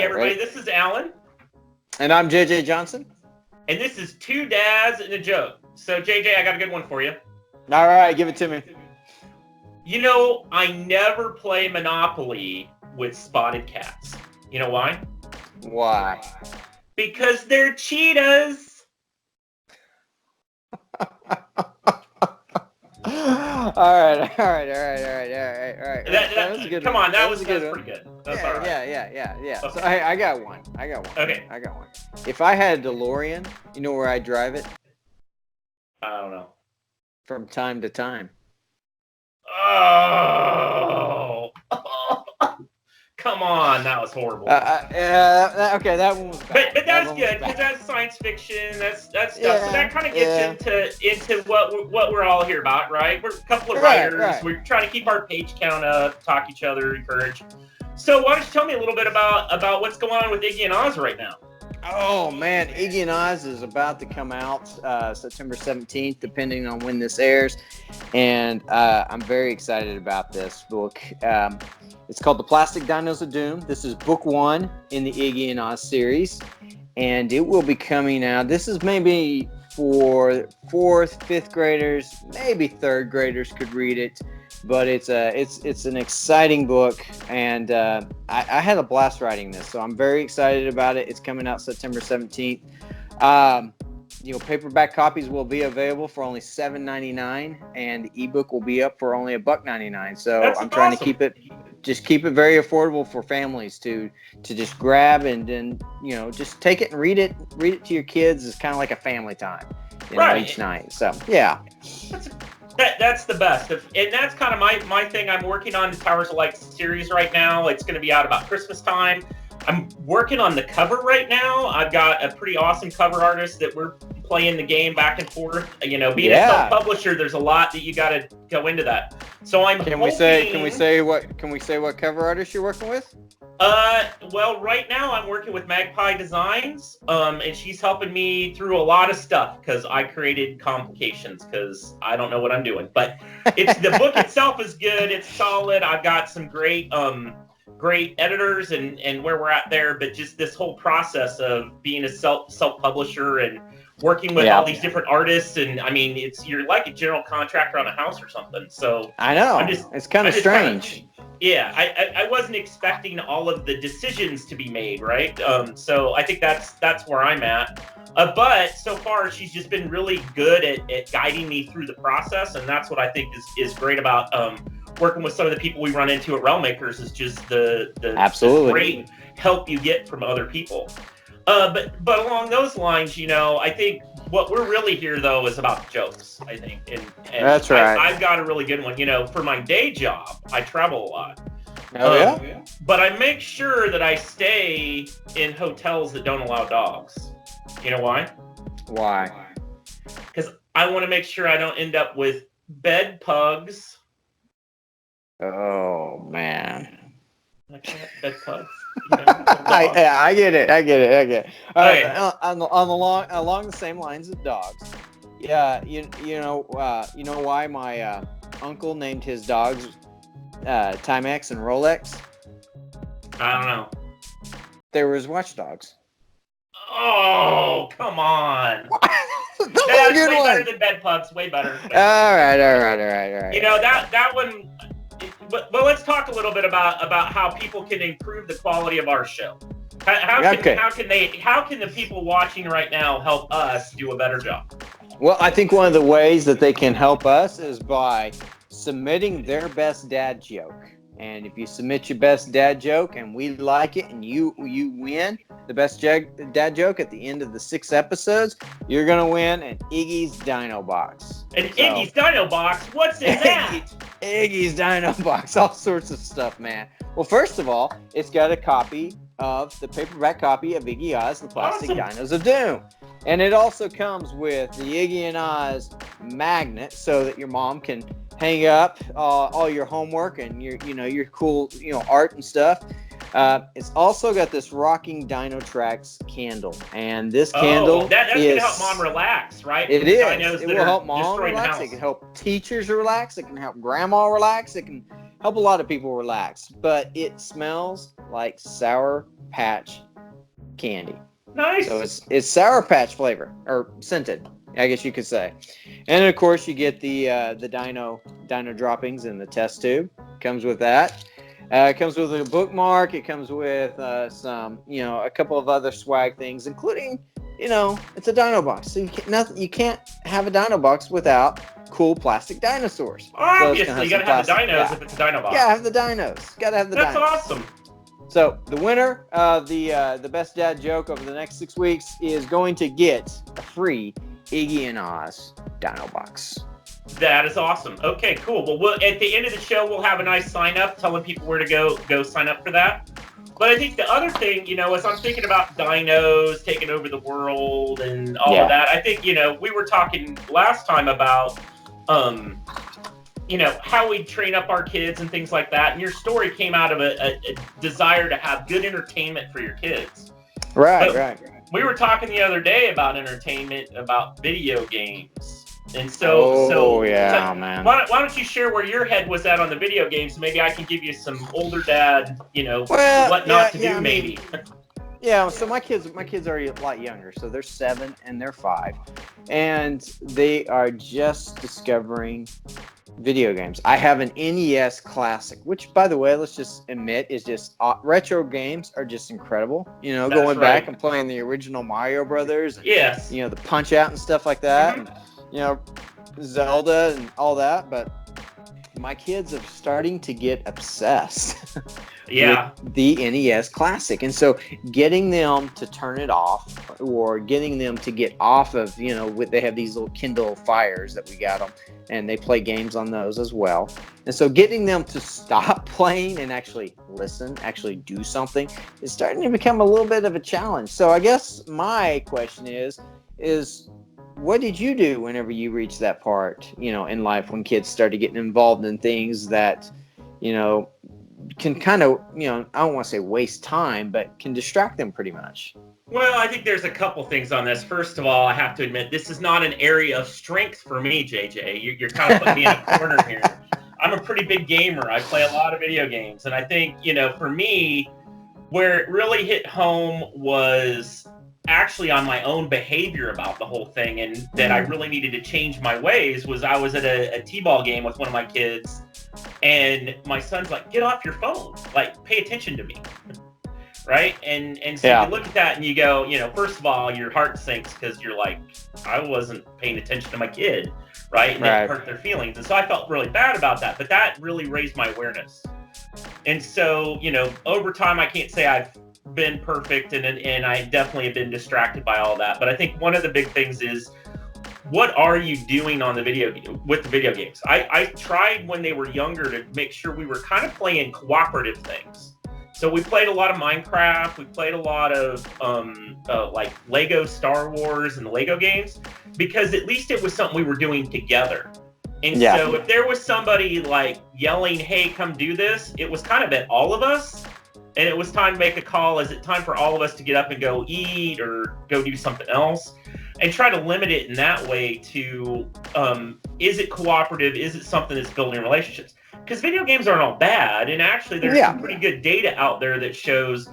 everybody, ready? this is Alan. And I'm JJ Johnson. And this is Two Dads and a Joke. So, JJ, I got a good one for you. All right, give it to me. You know, I never play Monopoly with spotted cats. You know why? Why? Because they're cheetahs. All right. That was a good come one. on, that was good pretty good. That's yeah, all right. Yeah. Okay. So I got one. Okay. I got one. If I had a DeLorean, you know where I'd drive it? I don't know. From time to time. Oh. Come on, that was horrible. Okay, that one was bad. But that's good because that's science fiction. That's stuff. Yeah, so that kind of gets into what we're all here about, right? We're a couple of writers. Right. We're trying to keep our page count up, talk each other, encourage. So why don't you tell me a little bit about what's going on with Iggy and Oz right now? Oh man, Iggy and Oz is about to come out September 17th, depending on when this airs, and I'm very excited about this book. It's called The Plastic Dinos of Doom. This is book 1 in the Iggy and Oz series, and it will be coming out. This is maybe for 4th, 5th graders, maybe 3rd graders could read it. But it's an exciting book, and I had a blast writing this, so I'm very excited about it. It's coming out September 17th. Paperback copies will be available for only $7.99, and the ebook will be up for only $1.99. So I'm trying to keep it very affordable for families to just grab and then just take it and read it to your kids. It's kind of like a family time, each night. So yeah. That's the best. And that's kind of my thing. I'm working on the Towers of Light series right now. It's going to be out about Christmas time. I'm working on the cover right now. I've got a pretty awesome cover artist that we're playing the game back and forth. Being a self-publisher, there's a lot that you got to go into that. So Can we say what cover artist you're working with? Well, right now I'm working with Magpie Designs, and she's helping me through a lot of stuff because I created complications because I don't know what I'm doing. But the book itself is good. It's solid. I've got some great editors and where we're at there. But just this whole process of being a self-publisher and working with all these different artists, and I mean, you're like a general contractor on a house or something. So I know it's kind of strange. I wasn't expecting all of the decisions to be made, right? So I think that's where I'm at. But so far, she's just been really good at guiding me through the process, and that's what I think is great about working with some of the people we run into at Realmakers is just the great help you get from other people. But along those lines, I think what we're really here though is about jokes. I think, and that's right. I've got a really good one. For my day job, I travel a lot. Oh yeah. But I make sure that I stay in hotels that don't allow dogs. You know why? Why? Because I want to make sure I don't end up with bed pugs. Oh man. Bed pugs. I get it. Okay. Along the same lines of dogs. Yeah, you know why my uncle named his dogs Timex and Rolex? I don't know. They were his watchdogs. Oh, come on. That's way better than bed pugs. Way better. All right. That one. But let's talk a little bit about how people can improve the quality of our show. How can the people watching right now help us do a better job? Well, I think one of the ways that they can help us is by submitting their best dad joke. And if you submit your best dad joke and we like it and you win the best dad joke at the end of the 6 episodes, you're going to win an Iggy's Dino Box. Iggy's Dino Box? What's in that? Iggy's Dino Box. All sorts of stuff, man. Well, first of all, it's got a copy of the paperback copy of Iggy Oz, The Plastic Dinos of Doom. And it also comes with the Iggy and Oz magnet so that your mom can hang up all your homework and your cool art and stuff. It's also got this rocking Dino Tracks candle, and this candle that's gonna help mom relax, right? It is. It will help mom relax. It can help teachers relax. It can help grandma relax. It can help a lot of people relax. But it smells like Sour Patch candy. Nice. So it's Sour Patch flavor, or scented, I guess you could say. And of course, you get the dino droppings in the test tube. Comes with that. It comes with a bookmark. It comes with some, a couple of other swag things, including, it's a dino box. So you can't have a dino box without cool plastic dinosaurs. Obviously, you gotta have the dinos if it's a dino box. Yeah, have the dinos. Gotta have the dinos. That's awesome. So the winner of the best dad joke over the next 6 weeks is going to get a free Iggy and Oz dino box. That is awesome. Okay, cool. Well, at the end of the show, we'll have a nice sign up telling people where to go sign up for that. But I think the other thing, as I'm thinking about dinos taking over the world and all of that, I think, we were talking last time about, how we train up our kids and things like that. And your story came out of a desire to have good entertainment for your kids. Right. We were talking the other day about entertainment, about video games. And so man. Why don't you share where your head was at on the video games? Maybe I can give you some older dad, what not to do, maybe. Yeah, so my kids are a lot younger. So they're 7 and they're 5, and they are just discovering video games. I have an NES Classic, which, by the way, let's just admit is just retro games are just incredible. Going back and playing the original Mario Brothers. And, yes. The Punch Out and stuff like that. Mm-hmm. And, Zelda and all that. But my kids are starting to get obsessed. With the NES Classic. And so getting them to turn it off, or getting them to get off of, they have these little Kindle Fires that we got them, and they play games on those as well. And so getting them to stop playing and actually listen, actually do something, is starting to become a little bit of a challenge. So I guess my question is what did you do whenever you reached that part, in life, when kids started getting involved in things that, can kind of, I don't want to say waste time, but can distract them pretty much? Well, I think there's a couple things on this. First of all, I have to admit, this is not an area of strength for me, JJ. You're kind of putting me in a corner here. I'm a pretty big gamer. I play a lot of video games. And I think, for me, where it really hit home was actually on my own behavior about the whole thing, and that I really needed to change my ways. Was I was at a t-ball game with one of my kids, and my son's like, get off your phone, like, pay attention to me. Right. And so you look at that and you go, first of all, your heart sinks, because you're like, I wasn't paying attention to my kid. Right. And it hurt their feelings. And so I felt really bad about that, but that really raised my awareness. And so, over time, I can't say I've been perfect, and I definitely have been distracted by all that. But I think one of the big things is, what are you doing on with the video games? I tried when they were younger to make sure we were kind of playing cooperative things. So we played a lot of Minecraft. We played a lot of like Lego Star Wars and the Lego games, because at least it was something we were doing together. And so if there was somebody like yelling, hey, come do this, it was kind of at all of us. And it was time to make a call. Is it time for all of us to get up and go eat or go do something else? And try to limit it in that way to, is it cooperative? Is it something that's building relationships? Because video games aren't all bad. And actually, there's some pretty good data out there that shows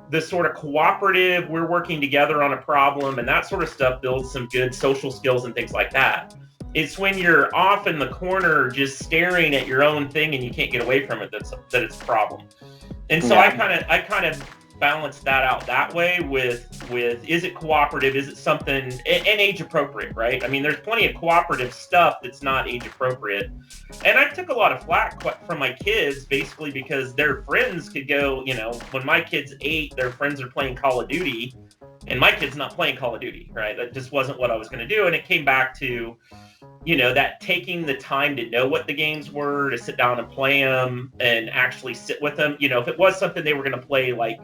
the sort of cooperative, we're working together on a problem, and that sort of stuff builds some good social skills and things like that. It's when you're off in the corner just staring at your own thing and you can't get away from it that it's a problem. And so I kind of balance that out that way with is it cooperative? Is it something and age appropriate, right? I mean, there's plenty of cooperative stuff that's not age appropriate. And I took a lot of flack from my kids, basically because their friends could go, when my kid's 8, their friends are playing Call of Duty, and my kid's not playing Call of Duty, right? That just wasn't what I was going to do. And it came back to, that taking the time to know what the games were, to sit down and play them and actually sit with them. If it was something they were going to play like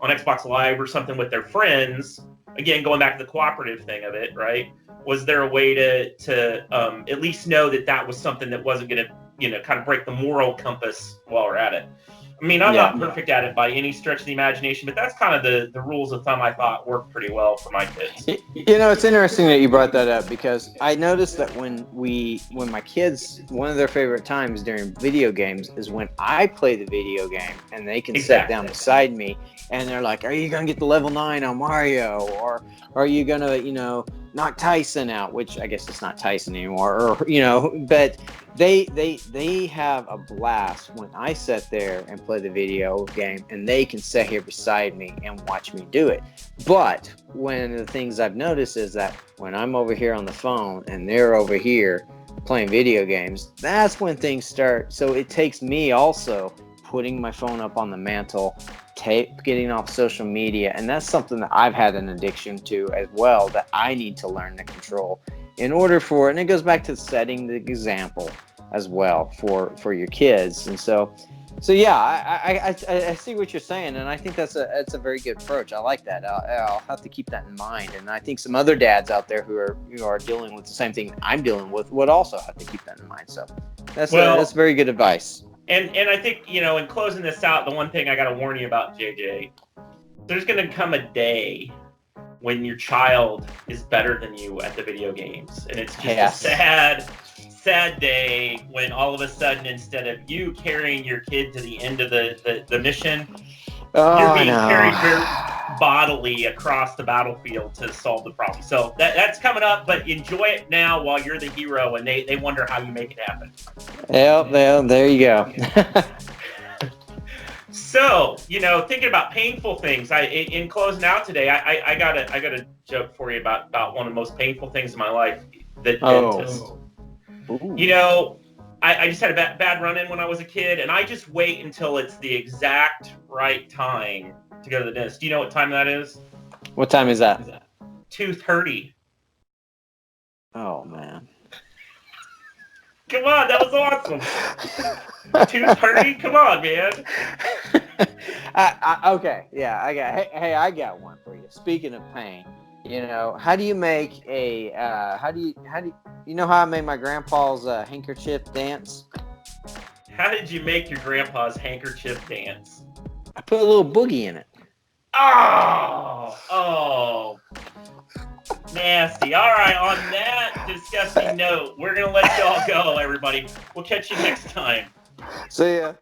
on Xbox Live or something with their friends, again, going back to the cooperative thing of it, right? Was there a way to at least know that was something that wasn't going to, kind of break the moral compass while we're at it? I mean, I'm Yeah. not perfect at it by any stretch of the imagination, but that's kind of the rules of thumb I thought worked pretty well for my kids. You know, it's interesting that you brought that up because I noticed that when my kids, one of their favorite times during video games is when I play the video game and they can sit down beside me and they're like, "Are you gonna get the level 9 on Mario, or are you gonna, knock Tyson out?" Which I guess it's not Tyson anymore, or but they have a blast when I sit there and play the video game and they can sit here beside me and watch me do it. But one of the things I've noticed is that when I'm over here on the phone and they're over here playing video games, that's when things start. So it takes me also putting my phone up on the mantle, getting off social media, and that's something that I've had an addiction to as well that I need to learn to control in order for, and it goes back to setting the example as well for your kids. And so yeah, I see what you're saying, and I think that's a very good approach. I like that. I'll have to keep that in mind, and I think some other dads out there who are dealing with the same thing I'm dealing with would also have to keep that in mind. So that's very good advice. And I think, in closing this out, the one thing I got to warn you about, JJ, there's going to come a day when your child is better than you at the video games, and it's just a sad day when all of a sudden, instead of you carrying your kid to the end of the mission, you're being carried very bodily across the battlefield to solve the problem. So that's coming up, but enjoy it now while you're the hero and they wonder how you make it happen. Well, there you go. So, thinking about painful things, in closing out today, I got a joke for you about one of the most painful things in my life, the dentist. I just had a bad run-in when I was a kid, and I just wait until it's the exact right time to go to the dentist. Do you know what time that is? What time is that? 2:30. Oh, man. Come on, that was awesome. 2:30? Come on, man. Okay, yeah, I got one for you. Speaking of pain, how do you make a how do you know how I made my grandpa's handkerchief dance? How did you make your grandpa's handkerchief dance? I put a little boogie in it. Oh, nasty. All right, on that disgusting note, we're gonna let y'all go, everybody. We'll catch you next time. See ya.